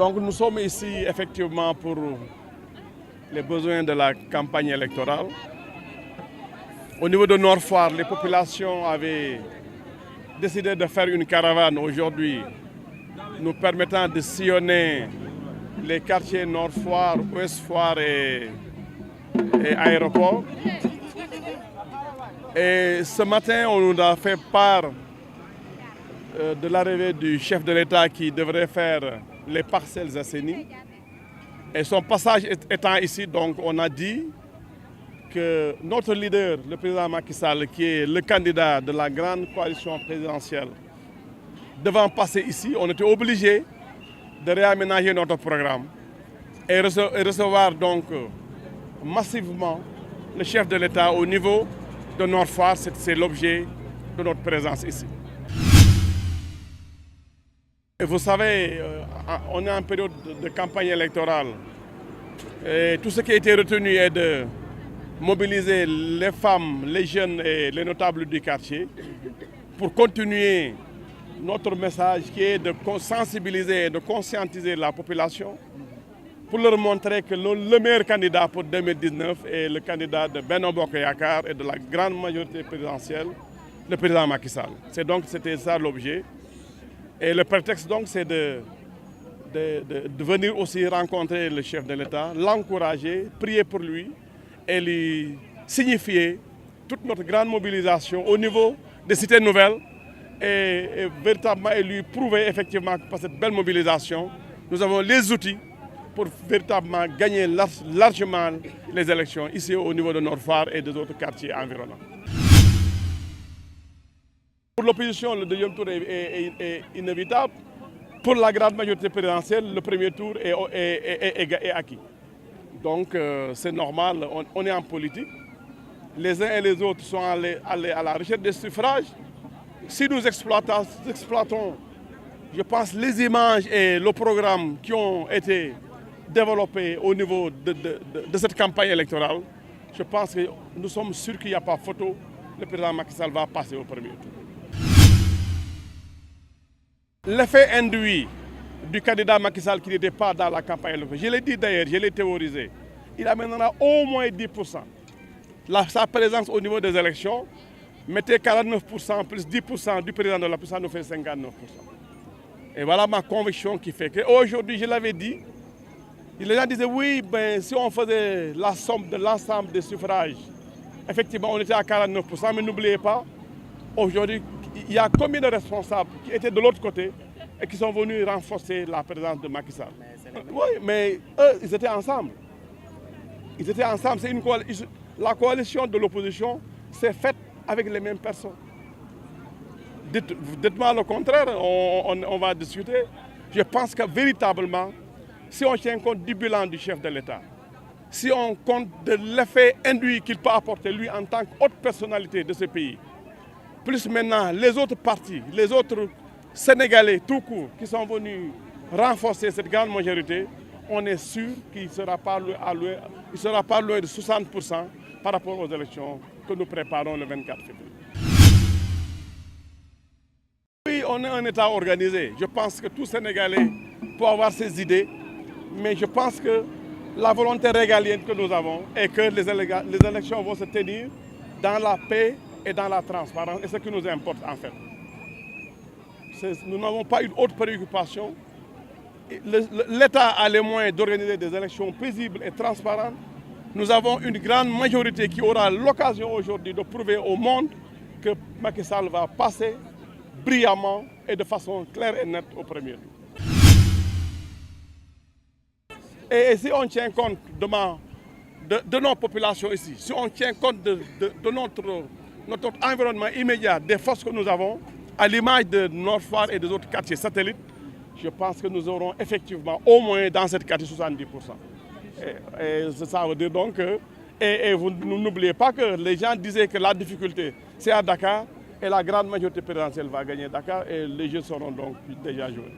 Donc nous sommes ici effectivement pour les besoins de la campagne électorale. Au niveau de Nord Foire, les populations avaient décidé de faire une caravane aujourd'hui nous permettant de sillonner les quartiers Nord Foire, Ouest Foire et Aéroport. Et ce matin, on nous a fait part de l'arrivée du chef de l'État qui devrait faire les parcelles assainies. Et son passage étant ici, donc on a dit que notre leader, le président Macky Sall, qui est le candidat de la grande coalition présidentielle, devant passer ici, on était obligé de réaménager notre programme et recevoir donc massivement le chef de l'État au niveau de Nord Foire. C'est l'objet de notre présence ici. Et vous savez, on est en période de campagne électorale. Et tout ce qui a été retenu est de mobiliser les femmes, les jeunes et les notables du quartier pour continuer notre message qui est de sensibiliser et de conscientiser la population pour leur montrer que le meilleur candidat pour 2019 est le candidat de Benno Bokk Yakaar et de la grande majorité présidentielle, le président Macky Sall. C'était ça l'objet. Et le prétexte donc c'est de venir aussi rencontrer le chef de l'État, l'encourager, prier pour lui et lui signifier toute notre grande mobilisation au niveau des cités nouvelles et véritablement lui prouver effectivement que par cette belle mobilisation, nous avons les outils pour véritablement gagner largement les élections ici au niveau de Nord Foire et des autres quartiers environnants. Pour l'opposition, le deuxième tour est inévitable. Pour la grande majorité présidentielle, le premier tour est acquis. Donc c'est normal, on est en politique. Les uns et les autres sont allés à la recherche des suffrages. Si nous exploitons, je pense, les images et le programme qui ont été développés au niveau de cette campagne électorale, je pense que nous sommes sûrs qu'il n'y a pas photo. Le président Macky Sall va passer au premier tour. L'effet induit du candidat Macky Sall qui n'était pas dans la campagne électorale, je l'ai dit d'ailleurs, je l'ai théorisé, il amènera au moins 10%. Sa présence au niveau des élections, mettez 49% plus 10% du président de la puissance, nous fait 59%. Et voilà ma conviction qui fait qu'aujourd'hui, je l'avais dit, les gens disaient oui, ben, si on faisait la somme de l'ensemble des suffrages, effectivement on était à 49%, mais n'oubliez pas, aujourd'hui, il y a combien de responsables qui étaient de l'autre côté et qui sont venus renforcer la présence de Macky Sall. Oui, mais eux, ils étaient ensemble. Ils étaient ensemble. La coalition de l'opposition s'est faite avec les mêmes personnes. Dites-moi le contraire, on va discuter. Je pense que véritablement, si on tient compte du bilan du chef de l'État, si on compte de l'effet induit qu'il peut apporter lui en tant que haute personnalité de ce pays, plus maintenant les autres partis, les autres Sénégalais tout court qui sont venus renforcer cette grande majorité, on est sûr qu'il ne sera pas loin de 60% par rapport aux élections que nous préparons le 24 février. Oui, on est un État organisé. Je pense que tout Sénégalais peut avoir ses idées, mais je pense que la volonté régalienne que nous avons est que les élections vont se tenir dans la paix et dans la transparence, et ce qui nous importe en fait. Nous n'avons pas une autre préoccupation. L'État a les moyens d'organiser des élections paisibles et transparentes. Nous avons une grande majorité qui aura l'occasion aujourd'hui de prouver au monde que Macky Sall va passer brillamment et de façon claire et nette au premier tour. Et si on tient compte de nos populations ici, si on tient compte de notre environnement immédiat, des forces que nous avons, à l'image de Nord Foire et des autres quartiers satellites, je pense que nous aurons effectivement au moins dans cette quartier 70%. Et ça veut dire donc que, et vous n'oubliez pas que les gens disaient que la difficulté c'est à Dakar et la grande majorité présidentielle va gagner Dakar et les jeux seront donc déjà joués.